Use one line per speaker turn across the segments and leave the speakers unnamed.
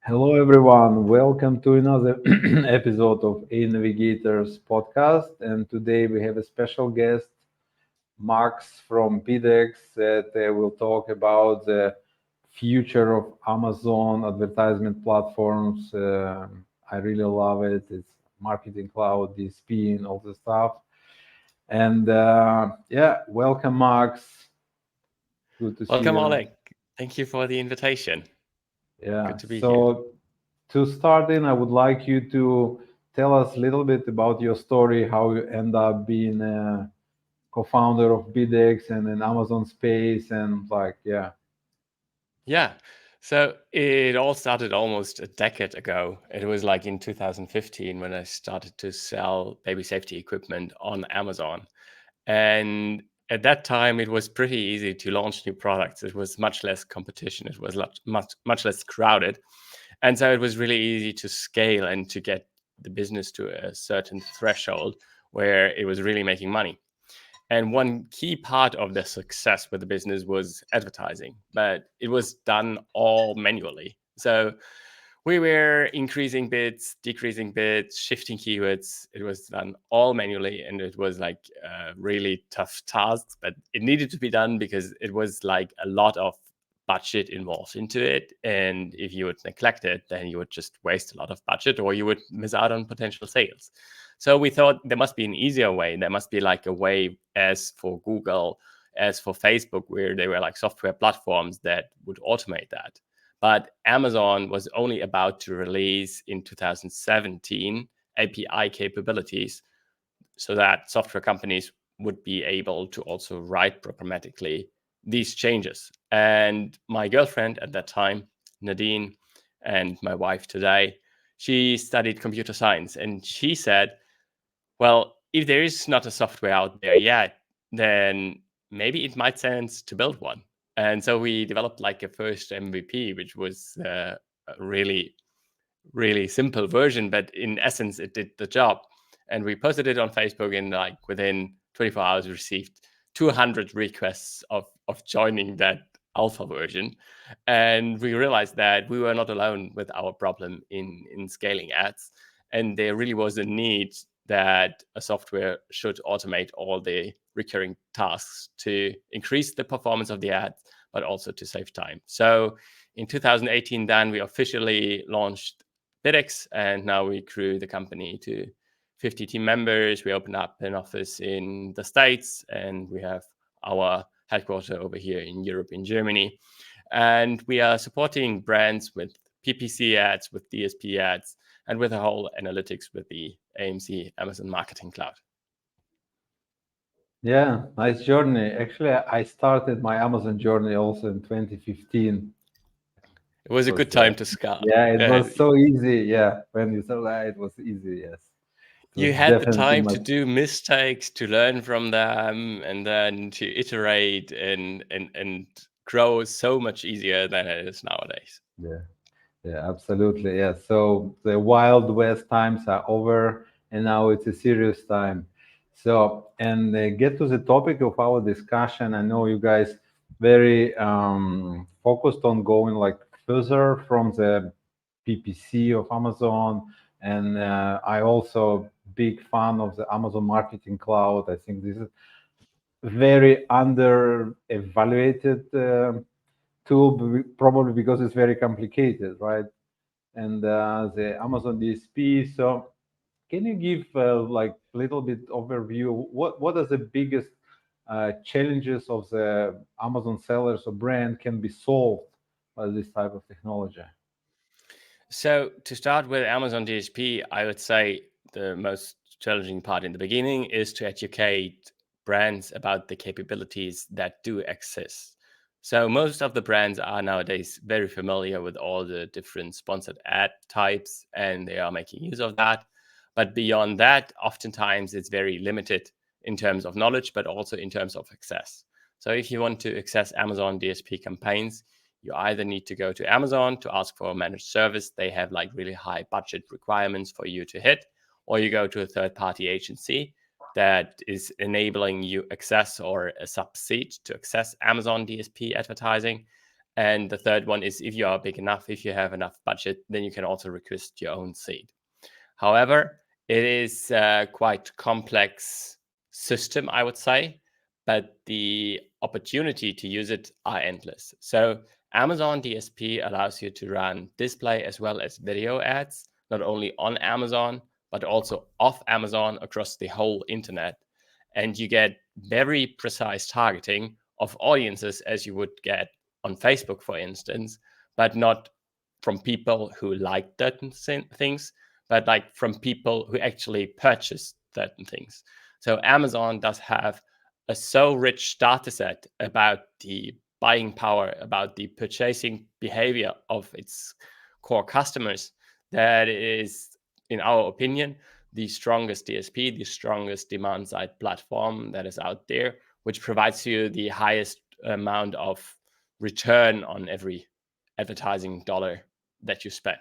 Hello, everyone. Welcome to another episode of A Navigators podcast. And today we have a special guest, Max from BidX, that will talk about the future of Amazon advertisement platforms. I really love it. It's marketing cloud, DSP, and all the stuff. And yeah, welcome, Max. Good to see
Welcome,
you.
Oleg. Thank you for the invitation.
Yeah.
Good to be here.
So to start in, I would like you to tell us a little bit about your story, how you end up being a co-founder of BidX and in Amazon space, and like, yeah.
Yeah. So it all started almost a decade ago. It was like in 2015 when I started to sell baby safety equipment on Amazon. And at that time, it was pretty easy to launch new products. It was much less competition. It was much less crowded. And so it was really easy to scale and to get the business to a certain threshold where it was really making money. And one key part of the success with the business was advertising, but it was done all manually. So we were increasing bids, decreasing bids, shifting keywords. It was done all manually, and it was like a really tough task, but it needed to be done because it was like a lot of budget involved into it. And if you would neglect it, then you would just waste a lot of budget or you would miss out on potential sales. So we thought there must be an easier way. There must be like a way, as for Google, as for Facebook, where they were like software platforms that would automate that. But Amazon was only about to release in 2017 API capabilities so that software companies would be able to also write programmatically these changes. And my girlfriend at that time, Nadine, and my wife today, she studied computer science, and she said, well, if there is not a software out there yet, then maybe it might sense to build one. And so we developed like a first MVP, which was a really simple version, but in essence, it did the job. And we posted it on Facebook, and like within 24 hours, we received 200 requests of joining that alpha version. And we realized that we were not alone with our problem in scaling ads. And there really was a need that a software should automate all the recurring tasks to increase the performance of the ads, but also to save time. So in 2018, then we officially launched BidX, and now we grew the company to 50 team members. We opened up an office in the States, and we have our headquarters over here in Europe, in Germany. And we are supporting brands with PPC ads, with DSP ads, and with the whole analytics with the AMC Amazon Marketing Cloud.
Yeah, nice journey. Actually, I started my Amazon journey also in 2015.
It was a
Was
good time to start.
Yeah, it was so easy. Yeah, when you said that, it was easy. Yes, it was
You had the
definitely
time to
much.
do mistakes, to learn from them, and then to iterate and grow so much easier than it is nowadays.
Yeah. Yeah, absolutely. Yeah. So the Wild West times are over, and now it's a serious time. So, and get to the topic of our discussion. I know you guys very focused on going like further from the PPC of Amazon, and I also big fan of the Amazon Marketing Cloud. I think this is very under evaluated tool, probably because it's very complicated, right? And the Amazon DSP. So can you give like a little bit overview? What are the biggest challenges of the Amazon sellers or brand can be solved by this type of technology?
So to start with Amazon DSP, I would say the most challenging part in the beginning is to educate brands about the capabilities that do exist. So most of the brands are nowadays very familiar with all the different sponsored ad types, and they are making use of that. But beyond that, oftentimes it's very limited in terms of knowledge, but also in terms of access. So if you want to access Amazon DSP campaigns, you either need to go to Amazon to ask for a managed service. They have like really high budget requirements for you to hit, or you go to a third party agency that is enabling you access or a subseat to access Amazon DSP advertising. And the third one is if you are big enough, if you have enough budget, then you can also request your own seed. However, it is a quite complex system, I would say, but the opportunity to use it are endless. So Amazon DSP allows you to run display as well as video ads, not only on Amazon, but also off Amazon across the whole internet. And you get very precise targeting of audiences as you would get on Facebook, for instance, but not from people who like certain things, but like from people who actually purchase certain things. So Amazon does have a so rich data set about the buying power, about the purchasing behavior of its core customers, that is, in our opinion, the strongest DSP, the strongest demand side platform that is out there, which provides you the highest amount of return on every advertising dollar that you spend.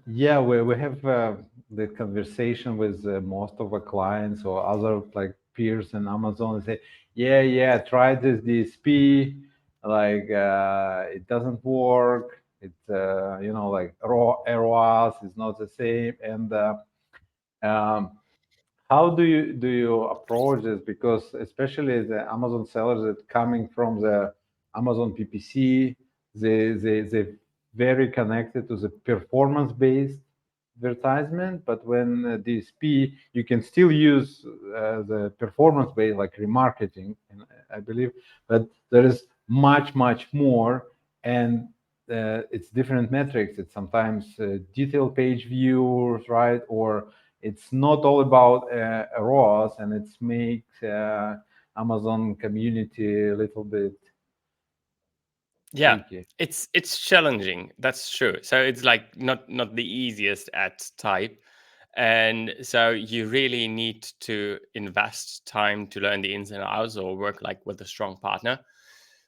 Yeah, we have the conversation with most of our clients or other like peers in Amazon and say, yeah, try this DSP, like it doesn't work. It's like raw ROAS is not the same. And um, how do you approach this? Because especially the Amazon sellers that coming from the Amazon PPC, they very connected to the performance based advertisement. But when DSP, you can still use the performance based like remarketing, and I believe, but there is much more, and it's different metrics. It's sometimes detailed page views, right, or it's not all about ROAS, and it makes Amazon community a little bit tricky.
It's challenging, that's true. So it's like not the easiest ad type, and so you really need to invest time to learn the ins and outs or work like with a strong partner.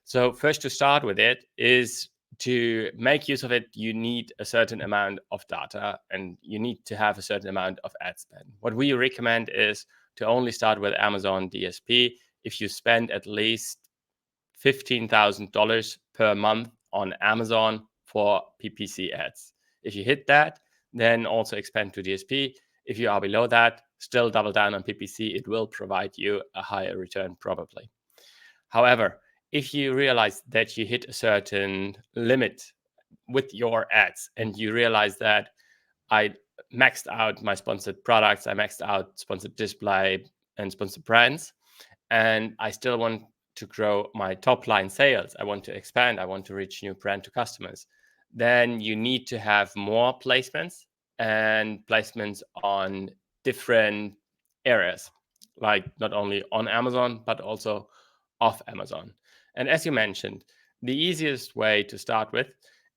So first, to start with it, is to make use of it, you need a certain amount of data and you need to have a certain amount of ad spend. What we recommend is to only start with Amazon DSP if you spend at least $15,000 per month on Amazon for PPC ads. If you hit that, then also expand to DSP. If you are below that, still double down on PPC. It will provide you a higher return probably. However, if you realize that you hit a certain limit with your ads and you realize that I maxed out my sponsored products, I maxed out sponsored display and sponsored brands, and I still want to grow my top line sales, I want to expand, I want to reach new brand to customers, then you need to have more placements and placements on different areas, like not only on Amazon, but also off Amazon. And as you mentioned, the easiest way to start with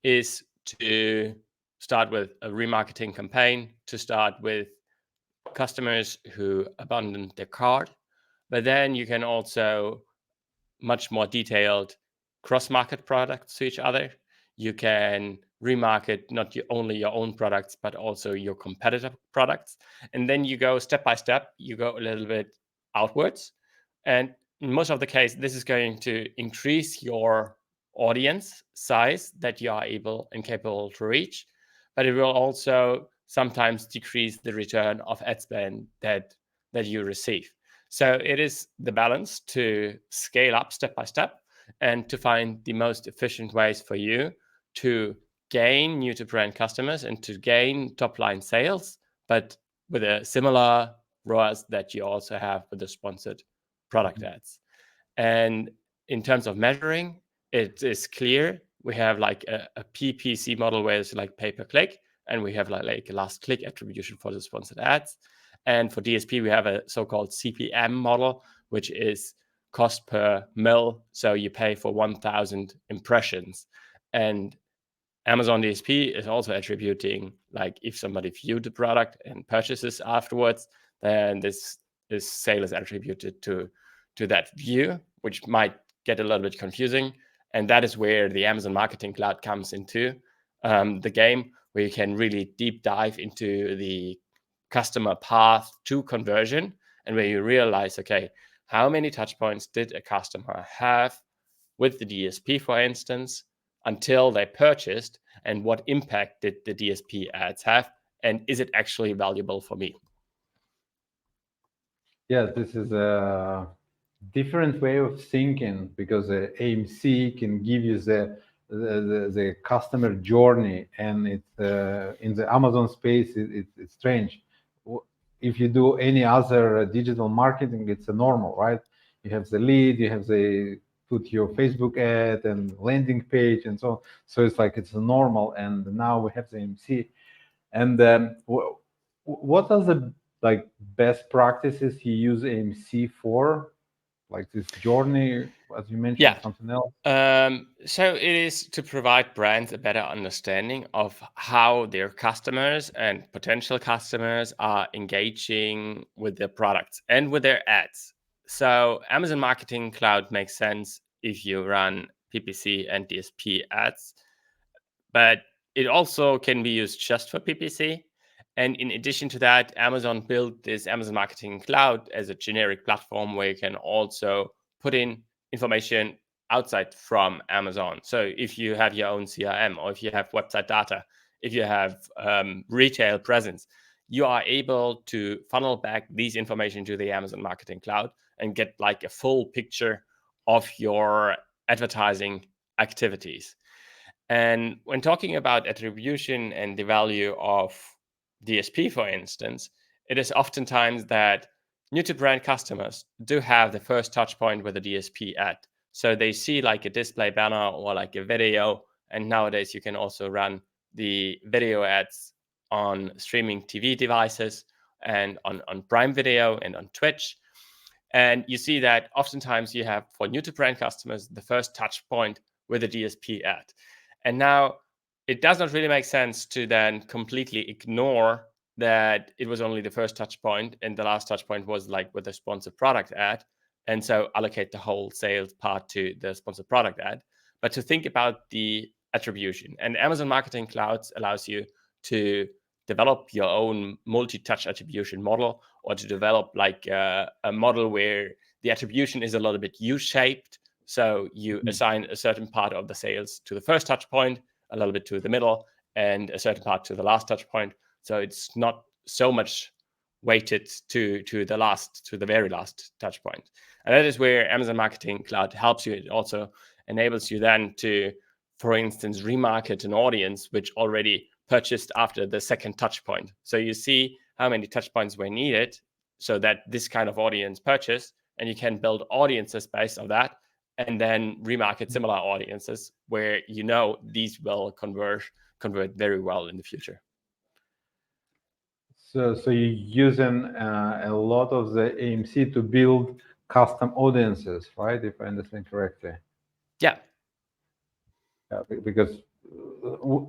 is to start with a remarketing campaign, to start with customers who abandoned their cart. But then you can also much more detailed cross-market products to each other. You can remarket not only your own products, but also your competitor products. And then you go step by step, you go a little bit outwards. And in most of the case, this is going to increase your audience size that you are able and capable to reach. But it will also sometimes decrease the return of ad spend that you receive. So it is the balance to scale up step by step and to find the most efficient ways for you to gain new to brand customers and to gain top line sales, but with a similar ROAS that you also have with the sponsored product ads. And in terms of measuring, it is clear. We have like a PPC model where it's like pay per click, and we have like a last click attribution for the sponsored ads. And for DSP, we have a so-called CPM model, which is cost per mil. So you pay for 1,000 impressions. And Amazon DSP is also attributing, like if somebody viewed the product and purchases afterwards, then this sale is attributed to that view, which might get a little bit confusing. And that is where the Amazon Marketing Cloud comes into the game, where you can really deep dive into the customer path to conversion, and where you realize, okay, how many touch points did a customer have with the DSP, for instance, until they purchased, and what impact did the DSP ads have, and is it actually valuable for me?
Yeah, this is a different way of thinking, because AMC can give you the customer journey, and it's in the Amazon space. It's strange. If you do any other digital marketing, it's a normal, right? You have the lead, you have the put your Facebook ad and landing page and so on. So it's like it's a normal, and now we have the AMC. And what are the like best practices you use AMC for? Like this journey, as you mentioned,
Yeah.
something else?
So it is to provide brands a better understanding of how their customers and potential customers are engaging with their products and with their ads. So Amazon Marketing Cloud makes sense if you run PPC and DSP ads, but it also can be used just for PPC. And in addition to that, Amazon built this Amazon Marketing Cloud as a generic platform where you can also put in information outside from Amazon. So if you have your own CRM, or if you have website data, if you have retail presence, you are able to funnel back these information to the Amazon Marketing Cloud and get like a full picture of your advertising activities. And when talking about attribution and the value of DSP, for instance, it is oftentimes that new to brand customers do have the first touch point with a DSP ad. So they see like a display banner or like a video. And nowadays you can also run the video ads on streaming TV devices and on Prime Video and on Twitch. And you see that oftentimes you have, for new to brand customers, the first touch point with a DSP ad. And now it does not really make sense to then completely ignore that it was only the first touch point and the last touch point was like with a sponsored product ad. And so allocate the whole sales part to the sponsored product ad, but to think about the attribution. And Amazon Marketing Clouds allows you to develop your own multi-touch attribution model, or to develop like a model where the attribution is a little bit U-shaped. So you assign a certain part of the sales to the first touch point, a little bit to the middle, and a certain part to the last touch point. So it's not so much weighted to the very last touch point. And that is where Amazon Marketing Cloud helps you. It also enables you then to, for instance, remarket an audience which already purchased after the second touch point. So you see how many touch points were needed so that this kind of audience purchased, and you can build audiences based on that, and then remarket similar audiences where you know these will convert very well in the future.
So you're using a lot of the AMC to build custom audiences, right? If I understand correctly.
Yeah.
Because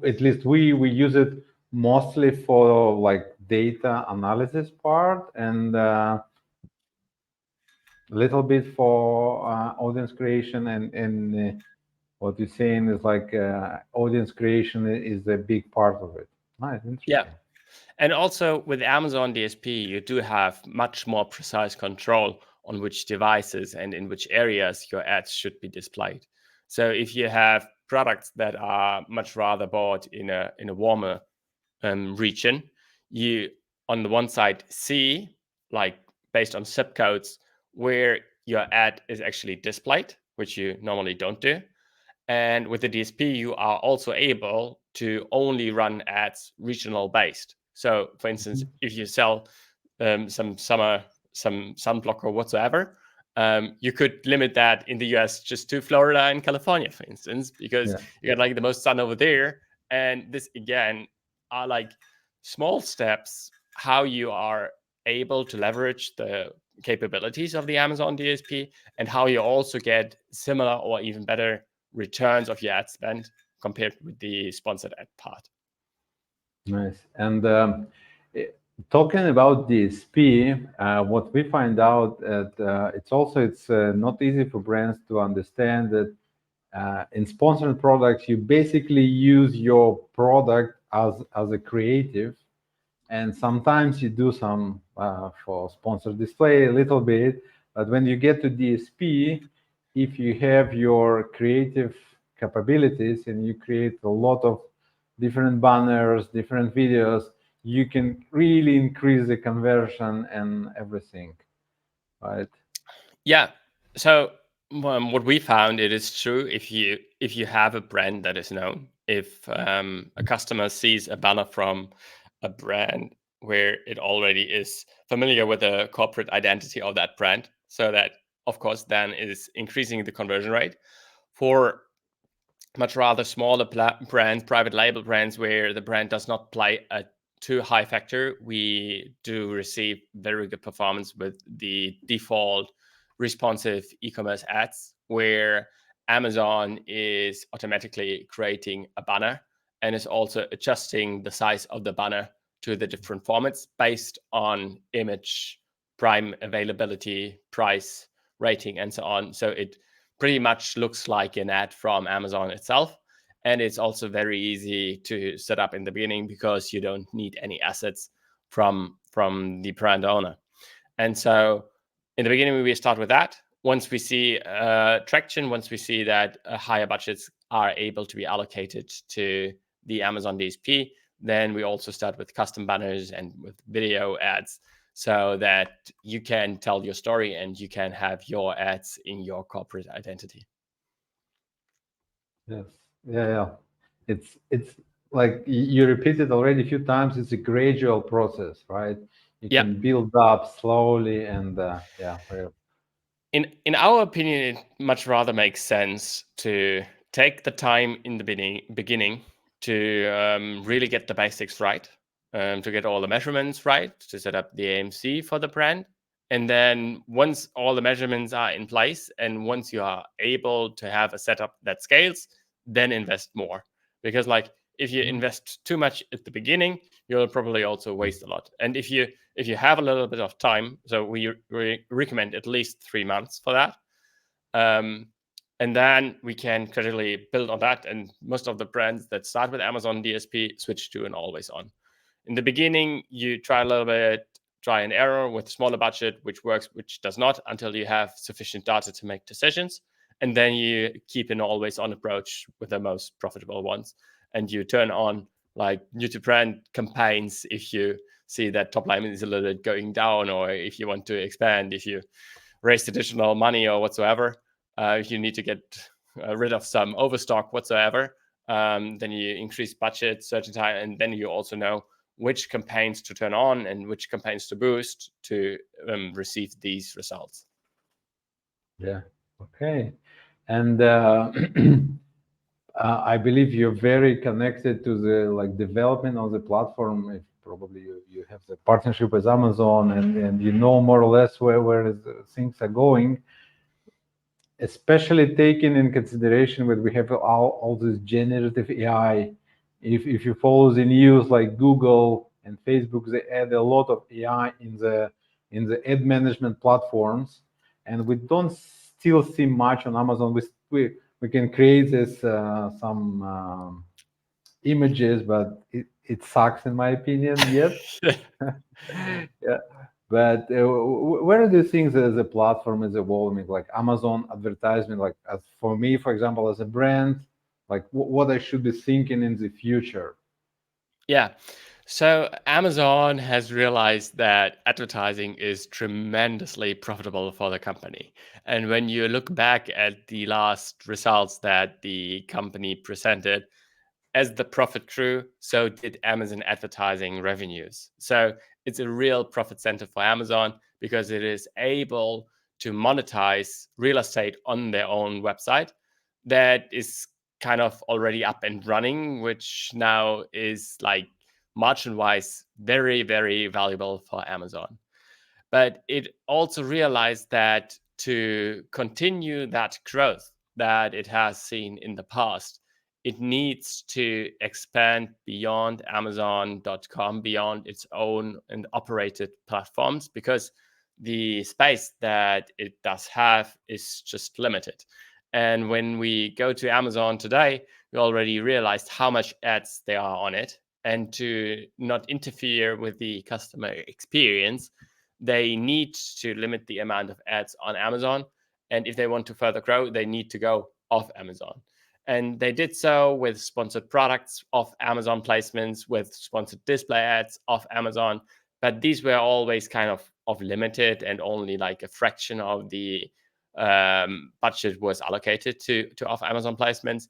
at least we use it mostly for like data analysis part, and a little bit for audience creation, and what you're saying is like audience creation is a big part of it. Nice, interesting.
Yeah. And also with Amazon DSP, you do have much more precise control on which devices and in which areas your ads should be displayed. So if you have products that are much rather bought in a warmer region, you on the one side see, like based on zip codes, where your ad is actually displayed, which you normally don't do. And with the DSP, you are also able to only run ads regional based. So, for instance, if you sell some sunblock or whatsoever, you could limit that in the US just to Florida and California, for instance, because you got like the most sun over there. And this again are like small steps how you are able to leverage the capabilities of the Amazon DSP, and how you also get similar or even better returns of your ad spend compared with the sponsored ad part.
Nice. And talking about DSP, what we find out that it's not easy for brands to understand that in sponsored products, you basically use your product as a creative, and sometimes you do some for sponsored display a little bit, But when you get to DSP, if you have your creative capabilities and you create a lot of different banners, different videos, you can really increase the conversion and everything, right?
Yeah. So what we found, it is true, if you have a brand that is known, if a customer sees a banner from a brand where it already is familiar with the corporate identity of that brand, so that of course then is increasing the conversion rate. For much rather smaller brands, private label brands, where the brand does not play a too high factor, we do receive very good performance with the default responsive e-commerce ads, where Amazon is automatically creating a banner and is also adjusting the size of the banner to the different formats based on image, prime availability, price, rating, and so on. So it pretty much looks like an ad from Amazon itself. And it's also very easy to set up in the beginning because you don't need any assets from the brand owner. And so in the beginning, we start with that. Once we see traction, once we see that higher budgets are able to be allocated to the Amazon DSP, then we also start with custom banners and with video ads, so that you can tell your story and you can have your ads in your corporate identity.
Yes. Yeah. It's like you repeated already a few times. It's a gradual process, right? You
Yeah.
can build up slowly, and yeah.
In our opinion, it much rather makes sense to take the time in the beginning to really get the basics right, to get all the measurements right, to set up the AMC for the brand. And then once all the measurements are in place and once you are able to have a setup that scales, then invest more. Because like if you invest too much at the beginning, you'll probably also waste a lot. And if you have a little bit of time, so we recommend at least 3 months for that. And then we can gradually build on that. And most of the brands that start with Amazon DSP switch to an always on. In the beginning, you try a little bit, try and error with smaller budget, which works, which does not, until you have sufficient data to make decisions. And then you keep an always on approach with the most profitable ones. And you turn on like new to brand campaigns if you see that top line is a little bit going down, or if you want to expand, if you raise additional money or whatsoever, if you need to get rid of some overstock whatsoever, then you increase budget certain time, and then you also know which campaigns to turn on and which campaigns to boost to receive these results.
Yeah. Okay. And I believe you're very connected to the like development of the platform. If probably you have the partnership with Amazon, and you know more or less where things are going, especially taking in consideration that we have all this generative AI. If you follow the news, like Google and Facebook, they add a lot of AI in the ad management platforms, and we don't still see much on Amazon. We can create this some images, but it sucks in my opinion yet. Yeah. But where do you think the platform is evolving? Like Amazon advertisement, like as for me, for example, as a brand, like what I should be thinking in the future?
Yeah. So Amazon has realized that advertising is tremendously profitable for the company. And when you look back at the last results that the company presented, as the profit grew, so did Amazon advertising revenues. So it's a real profit center for Amazon because it is able to monetize real estate on their own website that is kind of already up and running, which now is like margin wise very, very valuable for Amazon. But it also realized that to continue that growth that it has seen in the past, it needs to expand beyond Amazon.com, beyond its own and operated platforms, because the space that it does have is just limited. And when we go to Amazon today, we already realized how much ads there are on it. And to not interfere with the customer experience, they need to limit the amount of ads on Amazon. And if they want to further grow, they need to go off Amazon. And they did so with sponsored products off Amazon placements, with sponsored display ads off Amazon. But these were always kind of limited, and only like a fraction of the budget was allocated to off Amazon placements.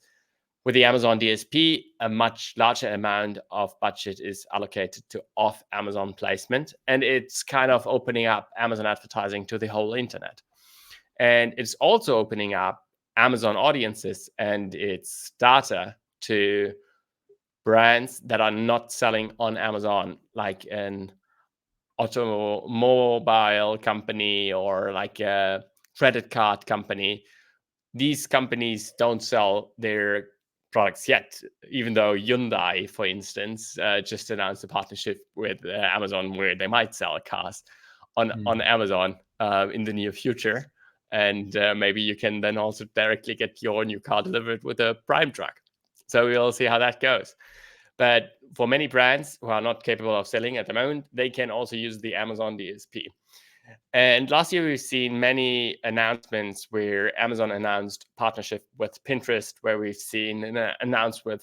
With the Amazon DSP, a much larger amount of budget is allocated to off Amazon placement, and it's kind of opening up Amazon advertising to the whole internet. And it's also opening up Amazon audiences and its data to brands that are not selling on Amazon, like an automobile company or like a credit card company. These companies don't sell their products yet, even though Hyundai, for instance, just announced a partnership with Amazon where they might sell cars on Amazon in the near future. And maybe you can then also directly get your new car delivered with a Prime truck. So we'll see how that goes. But for many brands who are not capable of selling at the moment, they can also use the Amazon DSP. And last year, we've seen many announcements where Amazon announced partnership with Pinterest, where we've seen an announcement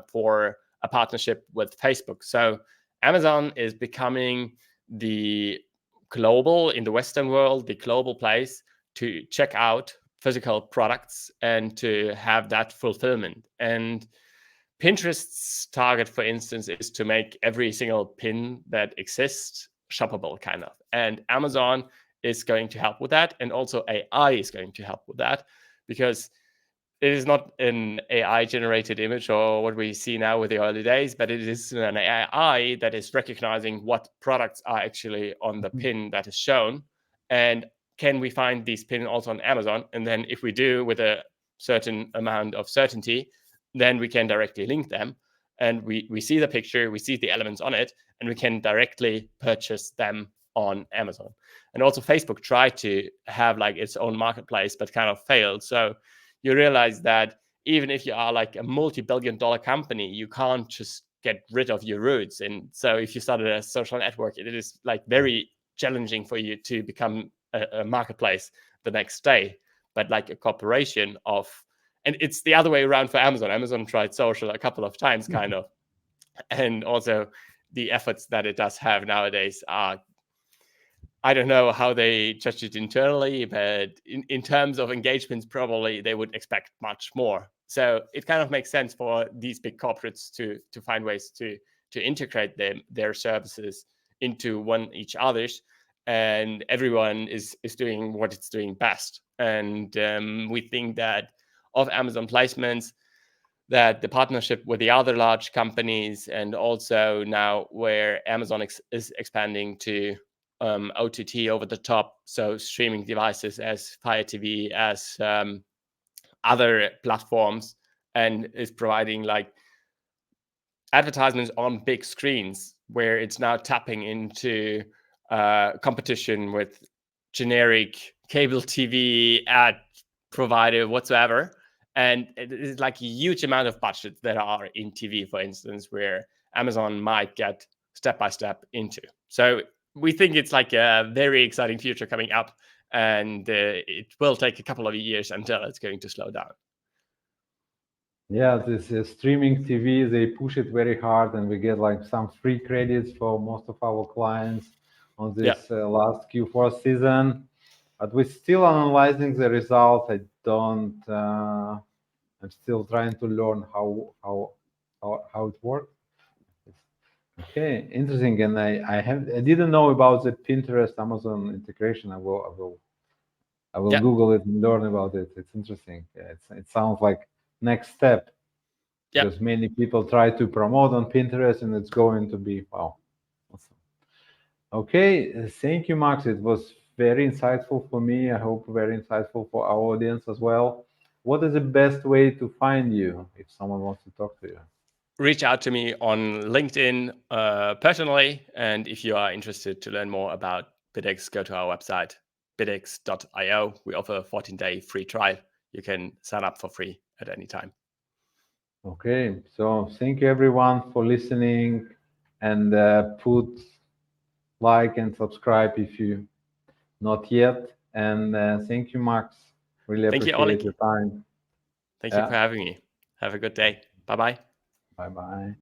for a partnership with Facebook. So Amazon is becoming the global, in the Western world, the global place to check out physical products and to have that fulfillment. And Pinterest's target, for instance, is to make every single pin that exists shoppable, kind of. And Amazon is going to help with that. And also AI is going to help with that, because it is not an AI generated image or what we see now with the early days, but it is an AI that is recognizing what products are actually on the pin that is shown. And can we find these pins also on Amazon? And then if we do with a certain amount of certainty, then we can directly link them. And we see the picture, we see the elements on it, and we can directly purchase them on Amazon. And also Facebook tried to have like its own marketplace, but kind of failed. So you realize that even if you are like a multi-billion-dollar company, you can't just get rid of your roots. And so if you started a social network, it is like very challenging for you to become a marketplace the next day. But like a corporation of, and it's the other way around for Amazon. Amazon tried social a couple of times, kind of. And also the efforts that it does have nowadays are, I don't know how they judge it internally, but in terms of engagements, probably they would expect much more. So it kind of makes sense for these big corporates to find ways to integrate their services into each other's, and everyone is doing what it's doing best. And we think that of Amazon placements, that the partnership with the other large companies, and also now where Amazon is expanding to OTT, over the top, so streaming devices as Fire TV, as other platforms, and is providing like advertisements on big screens, where it's now tapping into competition with generic cable TV ad provider whatsoever. And it is like a huge amount of budget that are in TV, for instance, where Amazon might get step by step into. So we think it's like a very exciting future coming up, and it will take a couple of years until it's going to slow down.
Yeah, this streaming TV, they push it very hard, and we get like some free credits for most of our clients on this last Q4 season. But we're still analyzing the result. I don't. I'm still trying to learn how it works. Okay, interesting. And I didn't know about the Pinterest Amazon integration. I will Google it and learn about it. It's interesting. Yeah, it sounds like next step, because many people try to promote on Pinterest, and it's going to be wow. Awesome. Okay, thank you, Max. It was very insightful for me. I hope very insightful for our audience as well. What is the best way to find you if someone wants to talk to you?
Reach out to me on LinkedIn personally. And if you are interested to learn more about BidX, go to our website, bidx.io. We offer a 14-day free trial. You can sign up for free at any time.
Okay, so thank you everyone for listening, and put like and subscribe if you not yet. And thank you, Max. Really
Thank you,
appreciate
Oleg.
your time.
Thank you for
Yeah.
having me. Have a good day. Bye bye.
Bye bye.